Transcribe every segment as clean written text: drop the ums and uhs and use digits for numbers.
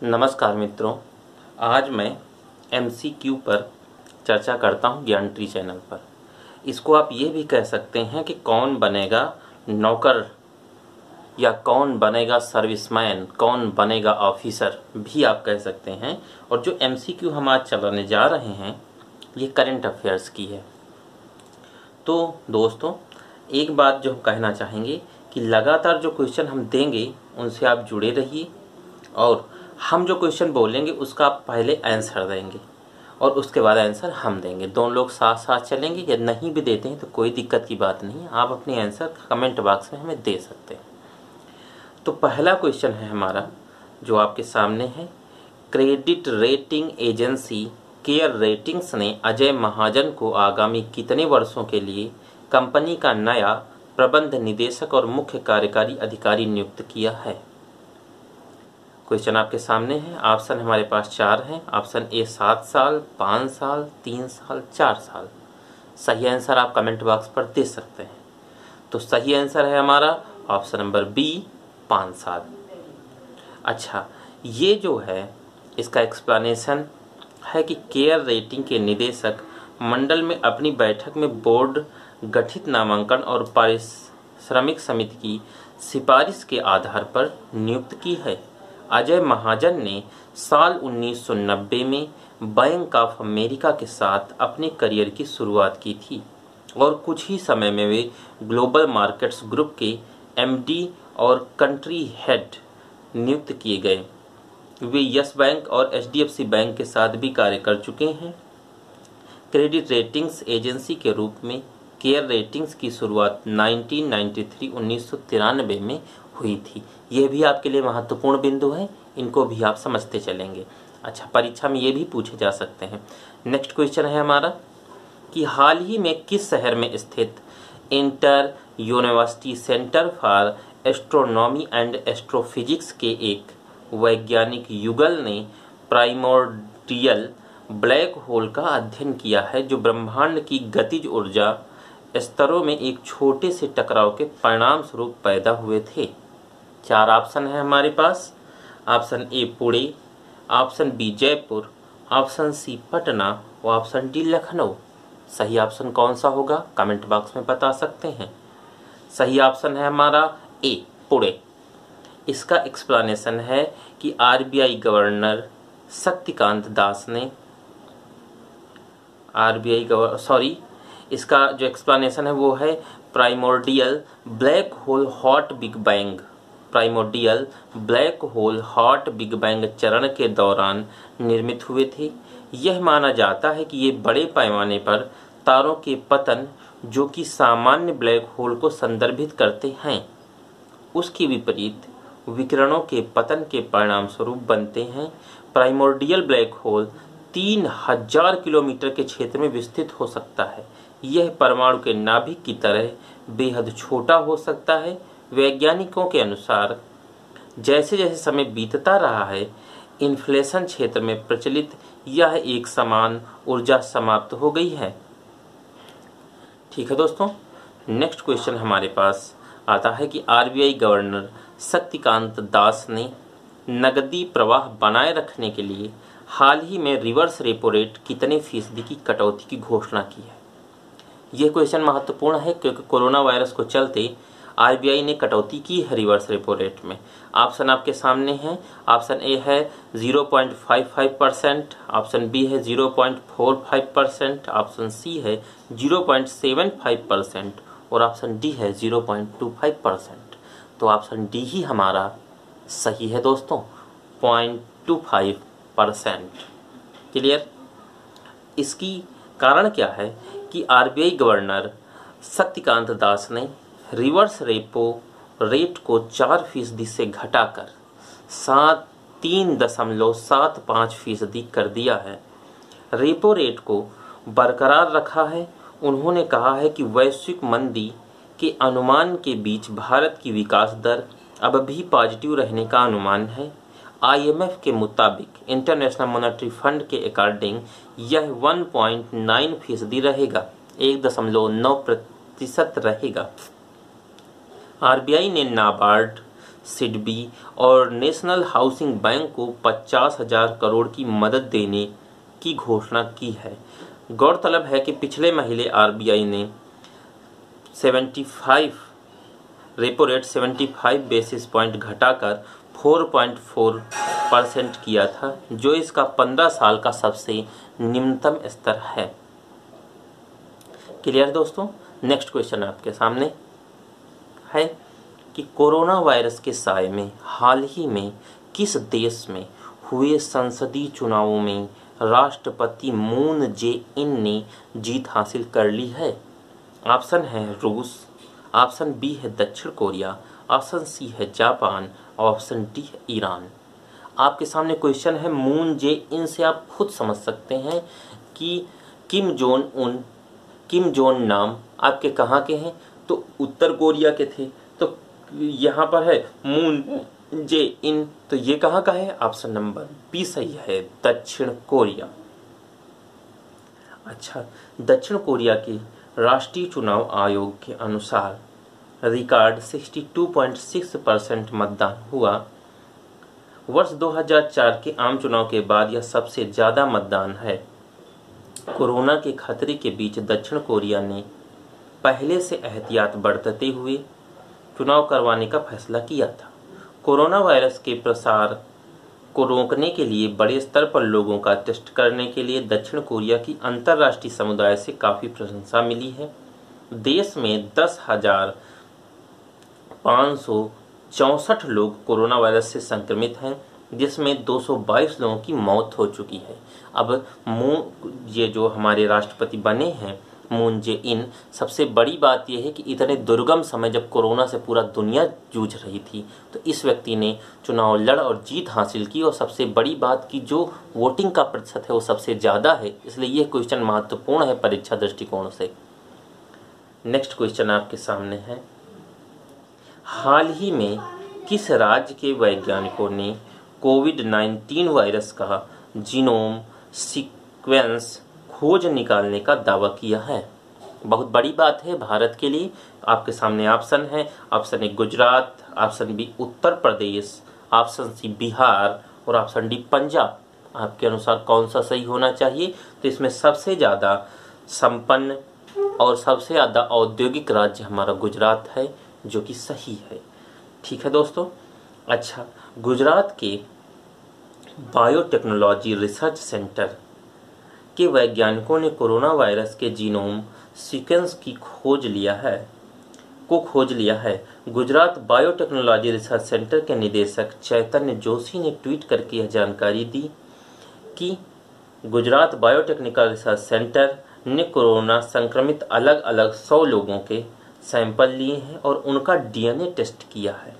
नमस्कार मित्रों, आज मैं MCQ पर चर्चा करता हूं ज्ञान ट्री चैनल पर। इसको आप ये भी कह सकते हैं कि कौन बनेगा नौकर या कौन बनेगा सर्विसमैन, कौन बनेगा ऑफिसर भी आप कह सकते हैं। और जो MCQ हम आज चलाने जा रहे हैं ये करंट अफेयर्स की है। तो दोस्तों, एक बात जो हम कहना चाहेंगे कि लगातार जो क्वेश्चन हम देंगे उनसे आप जुड़े रहिए और हम जो क्वेश्चन बोलेंगे उसका आप पहले आंसर देंगे और उसके बाद आंसर हम देंगे। दोनों लोग साथ साथ चलेंगे। या नहीं भी देते हैं तो कोई दिक्कत की बात नहीं है, आप अपने आंसर कमेंट बॉक्स में हमें दे सकते हैं। तो पहला क्वेश्चन है हमारा जो आपके सामने है। Credit rating agency care ratings ने अजय महाजन को आगामी कितने वर्षों के लिए कंपनी का नया प्रबंध निदेशक और मुख्य कार्यकारी अधिकारी नियुक्त किया है? क्वेश्चन आपके सामने है। ऑप्शन हमारे पास 4 हैं। ऑप्शन ए 7 साल, 5 साल, 3 साल, 4 साल। सही आंसर आप कमेंट बॉक्स पर दे सकते हैं। तो सही आंसर है हमारा ऑप्शन नंबर बी, 5 साल। अच्छा, ये जो है इसका एक्सप्लेनेशन है कि केयर रेटिंग के निदेशक मंडल में अपनी बैठक में बोर्ड गठित नामांकन और पारिश्रमिक समिति की सिफारिश के आधार पर नियुक्त की है। अजय महाजन ने साल 1990 में बैंक ऑफ अमेरिका के साथ अपने करियर की शुरुआत की थी और कुछ ही समय में वे ग्लोबल मार्केट्स ग्रुप के MD और कंट्री हेड नियुक्त किए गए। वे यस बैंक और HDFC बैंक के साथ भी कार्य कर चुके हैं। क्रेडिट रेटिंग्स एजेंसी के रूप में केयर रेटिंग्स की शुरुआत 1993 में हुई थी। यह भी आपके लिए महत्वपूर्ण बिंदु है, इनको भी आप समझते चलेंगे। अच्छा, परीक्षा में ये भी पूछे जा सकते हैं। नेक्स्ट क्वेश्चन है हमारा कि हाल ही में किस शहर में स्थित inter university centre for astronomy and astrophysics के एक वैज्ञानिक युगल ने प्राइमोर्डियल ब्लैक होल का अध्ययन किया है जो ब्रह्मांड की गतिज ऊर्जा स्तरों में एक छोटे से टकराव के परिणाम स्वरूप पैदा हुए थे? 4 ऑप्शन है हमारे पास। Option A Pune, option B Jaipur, option C Patna और ऑप्शन डी लखनऊ। सही ऑप्शन कौन सा होगा कमेंट बॉक्स में बता सकते हैं। सही ऑप्शन है हमारा ए पुणे। इसका एक्सप्लेनेशन है कि RBI गवर्नर शक्तिकांत दास ने इसका जो एक्सप्लेनेशन है वो है primordial black hole hot big bang. Primordial black hole hot big bang चरण के दौरान निर्मित हुए थे। यह माना जाता है कि ये बड़े पैमाने पर तारों के पतन जो कि सामान्य ब्लैक होल को संदर्भित करते हैं उसके विपरीत विकिरणों के पतन के परिणाम स्वरूप बनते हैं। प्राइमोर्डियल ब्लैक होल 3000 किलोमीटर के क्षेत्र में विस्तृत हो सकता है। यह परमाणु के नाभिक की तरह बेहद छोटा हो सकता है। वैज्ञानिकों के अनुसार जैसे जैसे समय बीतता रहा है इन्फ्लेशन क्षेत्र में प्रचलित यह एक समान ऊर्जा समाप्त हो गई है। ठीक है दोस्तों, नेक्स्ट क्वेश्चन हमारे पास आता है कि RBI गवर्नर शक्तिकांत दास ने नकदी प्रवाह बनाए रखने के लिए हाल ही में रिवर्स रेपो रेट कितने फीसदी की कटौती की घोषणा की है? यह क्वेश्चन महत्वपूर्ण है क्योंकि कोरोना वायरस को चलते RBI ने कटौती की है रिवर्स रेपो रेट में। ऑप्शन आपके सामने हैं। ऑप्शन ए है 0.55%, ऑप्शन बी है 0.45%, ऑप्शन सी है 0.75% और ऑप्शन डी है 0.25%। तो ऑप्शन डी ही हमारा सही है दोस्तों, 0.25%। क्लियर? इसकी कारण क्या है कि RBI गवर्नर शक्तिकांत दास ने रिवर्स रेपो रेट को 4% से घटाकर 3.75% कर दिया है। रेपो रेट को बरकरार रखा है। उन्होंने कहा है कि वैश्विक मंदी के अनुमान के बीच भारत की विकास दर अब भी पॉजिटिव रहने का अनुमान है। IMF के मुताबिक इंटरनेशनल मॉनेटरी फंड के अकॉर्डिंग यह 1.9% रहेगा, 1.9% रहेगा। RBI ने नाबार्ड सिडबी और नेशनल हाउसिंग बैंक को 50,000 करोड़ की मदद देने की घोषणा की है। गौरतलब है कि पिछले महीने आरबीआई ने 75 रेपो रेट 75 बेसिस पॉइंट घटाकर 4.4% किया था, जो इसका 15 साल का सबसे निम्नतम स्तर है। क्लियर दोस्तों। नेक्स्ट क्वेश्चन आपके सामने है कि कोरोना वायरस के साए में हाल ही में किस देश में हुए संसदीय चुनावों में राष्ट्रपति मून जे इन ने जीत हासिल कर ली है। ऑप्शन है रूस, ऑप्शन बी है दक्षिण कोरिया, ऑप्शन सी है जापान, ऑप्शन डी है ईरान। आपके सामने क्वेश्चन है मून जे इन से आप खुद समझ सकते हैं कि किम जोन नाम आपके कहाँ के हैं, तो उत्तर कोरिया के थे। तो यहाँ पर है मून जे इन, तो ये कहाँ का है, ऑप्शन नंबर बी सही है, दक्षिण कोरिया। अच्छा, दक्षिण कोरिया के राष्ट्रीय चुनाव आयोग के अनुसार रिकॉर्ड 62.6% मतदान हुआ। वर्ष 2004 के आम चुनाव के बाद यह सबसे ज्यादा मतदान है। कोरोना के खतरे के बीच दक्षिण कोरिया ने पहले से एहतियात बरतते हुए चुनाव करवाने का फैसला किया था। कोरोना वायरस के प्रसार को रोकने के लिए बड़े स्तर पर लोगों का टेस्ट करने के लिए दक्षिण कोरिया की अंतर्राष्ट्रीय समुदाय से काफी प्रशंसा मिली है। देश में 10,564 लोग कोरोना वायरस से संक्रमित हैं, जिसमें 222 लोगों की मौत हो चुकी है। अब ये जो हमारे राष्ट्रपति बने हैं मून जे इन, सबसे बड़ी बात यह है कि इतने दुर्गम समय जब कोरोना से पूरा दुनिया जूझ रही थी, तो इस व्यक्ति ने चुनाव लड़ और जीत हासिल की। और सबसे बड़ी बात की जो वोटिंग का प्रतिशत है वो सबसे ज़्यादा है, इसलिए यह क्वेश्चन महत्वपूर्ण है परीक्षा दृष्टिकोण से। नेक्स्ट क्वेश्चन आपके सामने है, हाल ही में किस राज्य के वैज्ञानिकों ने कोविड-19 वायरस का जीनोम सीक्वेंस खोज निकालने का दावा किया है। बहुत बड़ी बात है भारत के लिए। आपके सामने ऑप्शन है, option A Gujarat, option B Uttar Pradesh, option C Bihar और ऑप्शन डी पंजाब। आपके अनुसार कौन सा सही होना चाहिए? तो इसमें सबसे ज़्यादा संपन्न और सबसे ज़्यादा औद्योगिक राज्य हमारा गुजरात है, जो कि सही है। ठीक है दोस्तों। अच्छा, गुजरात के बायोटेक्नोलॉजी रिसर्च सेंटर के वैज्ञानिकों ने कोरोना वायरस के जीनोम सीक्वेंस की खोज लिया है। गुजरात बायोटेक्नोलॉजी रिसर्च सेंटर के निदेशक चैतन्य जोशी ने ट्वीट करके यह जानकारी दी कि गुजरात बायोटेक्निकल रिसर्च सेंटर ने कोरोना संक्रमित अलग अलग 100 लोगों के सैंपल लिए हैं और उनका डीएनए टेस्ट किया है।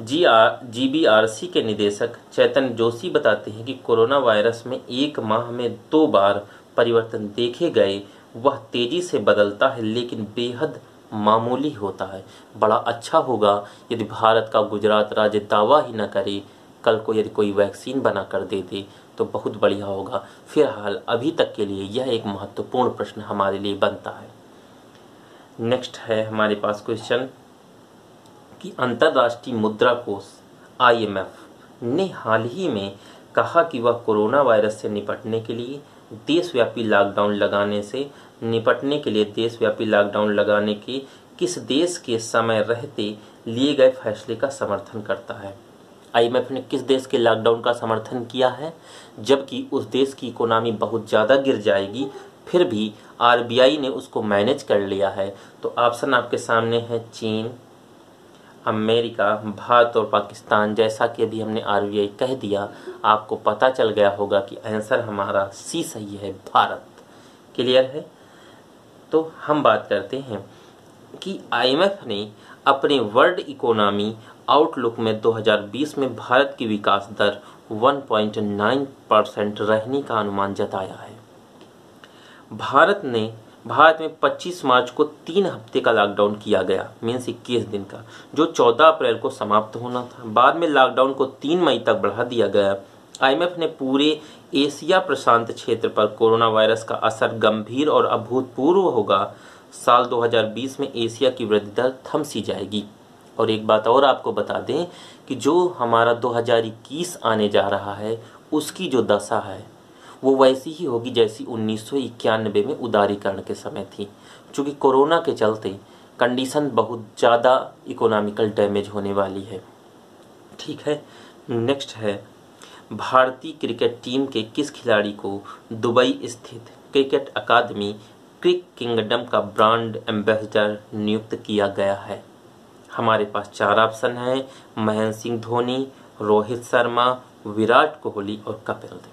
जीबीआरसी के निदेशक चैतन्य जोशी बताते हैं कि कोरोना वायरस में एक माह में 2 बार परिवर्तन देखे गए। वह तेजी से बदलता है लेकिन बेहद मामूली होता है। बड़ा अच्छा होगा यदि भारत का गुजरात राज्य दावा ही न करे, कल को यदि कोई वैक्सीन बना कर दे दे तो बहुत बढ़िया होगा। फिलहाल अभी तक के लिए यह एक महत्वपूर्ण प्रश्न हमारे लिए बनता है। नेक्स्ट है हमारे पास क्वेश्चन कि अंतर्राष्ट्रीय मुद्रा कोष IMF ने हाल ही में कहा कि वह कोरोना वायरस से निपटने के लिए देशव्यापी लॉकडाउन लगाने के किस देश के समय रहते लिए गए फैसले का समर्थन करता है। IMF ने किस देश के लॉकडाउन का समर्थन किया है, जबकि उस देश की इकोनॉमी बहुत ज़्यादा गिर जाएगी, फिर भी RBI ने उसको मैनेज कर लिया है। तो ऑप्शन आपके सामने है चीन, अमेरिका, भारत और पाकिस्तान। जैसा कि अभी हमने RBI कह दिया, आपको पता चल गया होगा कि आंसर हमारा सी सही है, भारत। क्लियर है। तो हम बात करते हैं कि IMF ने अपने वर्ल्ड इकोनॉमी आउटलुक में 2020 में भारत की विकास दर 1.9% रहने का अनुमान जताया है। भारत में 25 मार्च को 3 हफ्ते का लॉकडाउन किया गया, मीन्स 21 दिन का, जो 14 अप्रैल को समाप्त होना था। बाद में लॉकडाउन को 3 मई तक बढ़ा दिया गया। IMF ने पूरे एशिया प्रशांत क्षेत्र पर कोरोना वायरस का असर गंभीर और अभूतपूर्व होगा। साल 2020 में एशिया की वृद्धि दर थम सी जाएगी। और एक बात और आपको बता दें कि जो हमारा 2021 आने जा रहा है उसकी जो दशा है वो वैसी ही होगी जैसी 1991 में उदारीकरण के समय थी, क्योंकि कोरोना के चलते कंडीशन बहुत ज़्यादा इकोनॉमिकल डैमेज होने वाली है। ठीक है, नेक्स्ट है, भारतीय क्रिकेट टीम के किस खिलाड़ी को दुबई स्थित क्रिकेट अकादमी क्रिक किंगडम का ब्रांड एम्बेसडर नियुक्त किया गया है? हमारे पास 4 ऑप्शन हैं, महेंद्र सिंह धोनी, रोहित शर्मा, विराट कोहली और कपिल देव।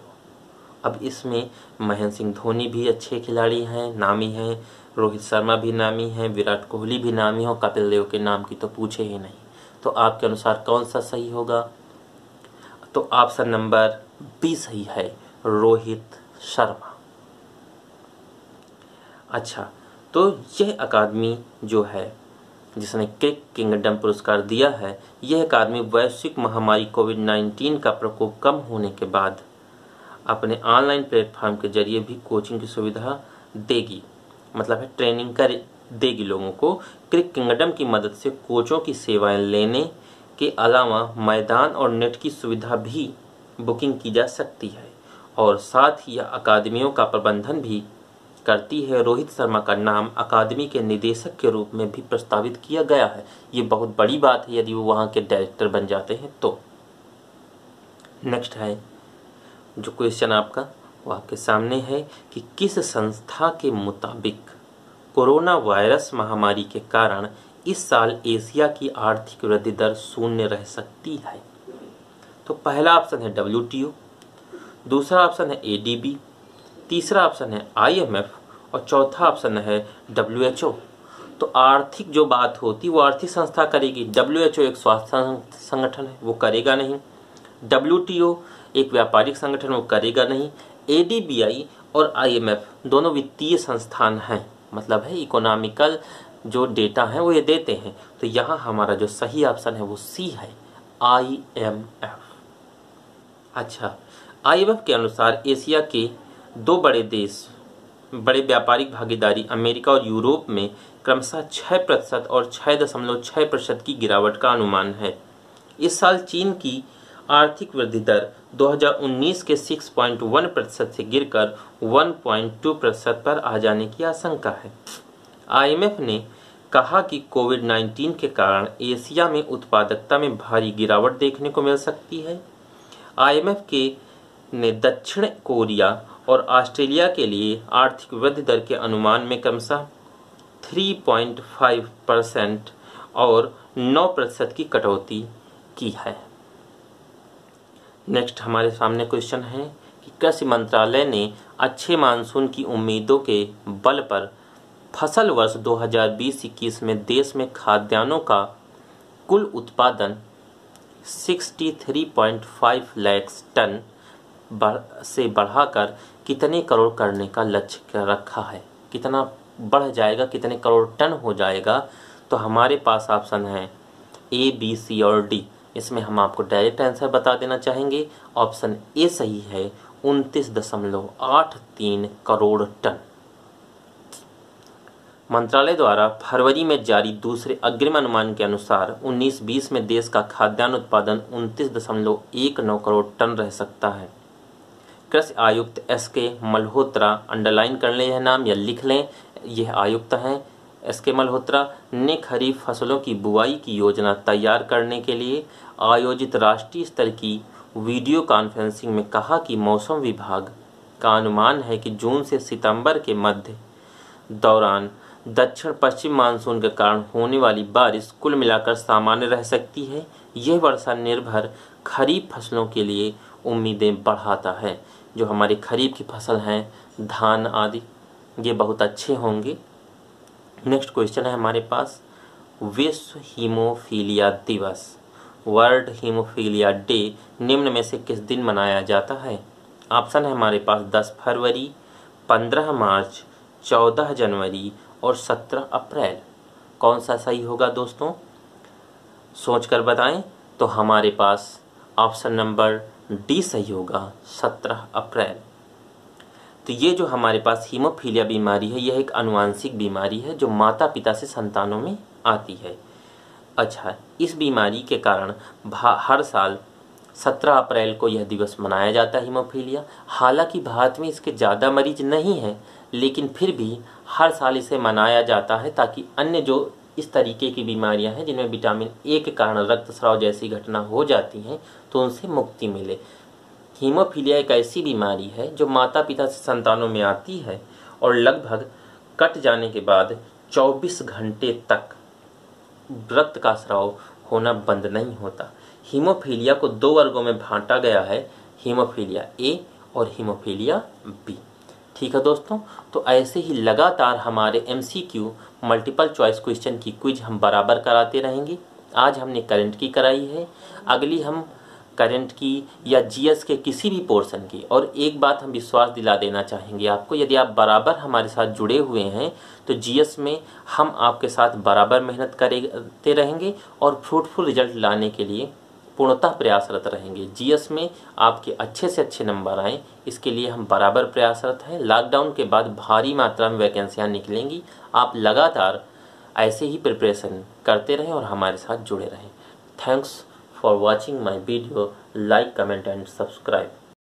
अब इसमें महेंद्र सिंह धोनी भी अच्छे खिलाड़ी हैं, नामी हैं, रोहित शर्मा भी नामी हैं, विराट कोहली भी नामी हो, कपिल देव के नाम की तो पूछे ही नहीं। तो आपके अनुसार कौन सा सही होगा? तो ऑप्शन नंबर बी सही है, रोहित शर्मा। अच्छा, तो यह अकादमी जो है जिसने क्रिक किंगडम पुरस्कार दिया है, यह अकादमी वैश्विक महामारी कोविड-19 का प्रकोप कम होने के बाद अपने ऑनलाइन प्लेटफॉर्म के जरिए भी कोचिंग की सुविधा देगी, मतलब है ट्रेनिंग कर देगी लोगों को। क्रिक किंगडम की मदद से कोचों की सेवाएं लेने के अलावा मैदान और नेट की सुविधा भी बुकिंग की जा सकती है और साथ ही यह अकादमियों का प्रबंधन भी करती है। रोहित शर्मा का नाम अकादमी के निदेशक के रूप में भी प्रस्तावित किया गया है। ये बहुत बड़ी बात है यदि वो वहाँ के डायरेक्टर बन जाते हैं तो। नेक्स्ट है जो क्वेश्चन आपका वो आपके सामने है कि किस संस्था के मुताबिक कोरोना वायरस महामारी के कारण इस साल एशिया की आर्थिक वृद्धि दर शून्य रह सकती है? तो पहला ऑप्शन है WTO, दूसरा ऑप्शन है ADB, तीसरा ऑप्शन है IMF और चौथा ऑप्शन है WHO। तो आर्थिक जो बात होती वो आर्थिक संस्था करेगी। WHO एक स्वास्थ्य संगठन है, वो करेगा नहीं। WTO एक व्यापारिक संगठन, वो करेगा नहीं। ADBI और IMF दोनों वित्तीय संस्थान हैं, मतलब है इकोनॉमिकल जो डेटा है वो ये देते हैं। तो यहाँ हमारा जो सही ऑप्शन है वो C है, IMF। अच्छा, IMF के अनुसार एशिया के 2 बड़े देश बड़े व्यापारिक भागीदारी अमेरिका और यूरोप में क्रमशः 6% और 6.6% की गिरावट का अनुमान है। इस साल चीन की आर्थिक वृद्धि दर 2019 के 6.1% से गिरकर 1.2% पर आ जाने की आशंका है। IMF ने कहा कि कोविड-19 के कारण एशिया में उत्पादकता में भारी गिरावट देखने को मिल सकती है। IMF ने दक्षिण कोरिया और ऑस्ट्रेलिया के लिए आर्थिक वृद्धि दर के अनुमान में क्रमशः 3.5% और 9% की कटौती की है। नेक्स्ट हमारे सामने क्वेश्चन है कि कृषि मंत्रालय ने अच्छे मानसून की उम्मीदों के बल पर फसल वर्ष 2020-21 में देश में खाद्यान्नों का कुल उत्पादन 63.5 लाख टन से बढ़ाकर कितने करोड़ करने का लक्ष्य रखा है? कितना बढ़ जाएगा, कितने करोड़ टन हो जाएगा? तो हमारे पास ऑप्शन है A, B, C और D। इसमें हम आपको डायरेक्ट आंसर बता देना चाहेंगे। ऑप्शन ए सही है, 29.83 करोड़ टन। मंत्रालय द्वारा फरवरी में जारी दूसरे अग्रिम अनुमान के अनुसार 19-20 में देश का खाद्यान्न उत्पादन 29.19 करोड़ टन रह सकता है। कृषि आयुक्त SK मल्होत्रा, अंडरलाइन कर लें यह नाम या लिख लें, यह आयुक्त हैं SK मल्होत्रा, ने खरीफ फसलों की बुआई की योजना तैयार करने के लिए आयोजित राष्ट्रीय स्तर की वीडियो कॉन्फ्रेंसिंग में कहा कि मौसम विभाग का अनुमान है कि जून से सितंबर के मध्य दौरान दक्षिण पश्चिम मानसून के कारण होने वाली बारिश कुल मिलाकर सामान्य रह सकती है। यह वर्षा निर्भर खरीफ फसलों के लिए उम्मीदें बढ़ाता है। जो हमारी खरीफ की फसल हैं, धान आदि, ये बहुत अच्छे होंगे। नेक्स्ट क्वेश्चन है हमारे पास, विश्व हीमोफीलिया दिवस, वर्ल्ड हीमोफीलिया डे निम्न में से किस दिन मनाया जाता है? ऑप्शन है हमारे पास 10 फरवरी, 15 मार्च, 14 जनवरी और 17 अप्रैल। कौन सा सही होगा दोस्तों? सोचकर बताएं। तो हमारे पास ऑप्शन नंबर डी सही होगा, 17 अप्रैल। तो ये जो हमारे पास हीमोफीलिया बीमारी है, यह एक आनुवांशिक बीमारी है जो माता पिता से संतानों में आती है। अच्छा, इस बीमारी के कारण हर साल 17 अप्रैल को यह दिवस मनाया जाता है हीमोफीलिया। हालांकि भारत में इसके ज़्यादा मरीज नहीं हैं, लेकिन फिर भी हर साल इसे मनाया जाता है ताकि अन्य जो इस तरीके की बीमारियां हैं जिनमें विटामिन ए के कारण रक्तस्राव जैसी घटना हो जाती हैं तो उनसे मुक्ति मिले। हीमोफीलिया एक ऐसी बीमारी है जो माता पिता से संतानों में आती है और लगभग कट जाने के बाद 24 घंटे तक रक्त का स्राव होना बंद नहीं होता। हीमोफीलिया को 2 वर्गों में बांटा गया है, हीमोफीलिया ए और हीमोफीलिया बी। ठीक है दोस्तों, तो ऐसे ही लगातार हमारे MCQ मल्टीपल चॉइस क्वेश्चन की क्विज हम बराबर कराते रहेंगे। आज हमने करंट की कराई है, अगली हम करंट की या GS के किसी भी पोर्शन की। और एक बात हम विश्वास दिला देना चाहेंगे आपको, यदि आप बराबर हमारे साथ जुड़े हुए हैं तो GS में हम आपके साथ बराबर मेहनत करते रहेंगे और फ्रूटफुल रिजल्ट लाने के लिए पूर्णतः प्रयासरत रहेंगे। GS में आपके अच्छे से अच्छे नंबर आएँ, इसके लिए हम बराबर प्रयासरत हैं। लॉकडाउन के बाद भारी मात्रा में वैकेंसियाँ निकलेंगी, आप लगातार ऐसे ही प्रिपरेशन करते रहें और हमारे साथ जुड़े रहें। Thanks for watching my video. Like, comment and subscribe.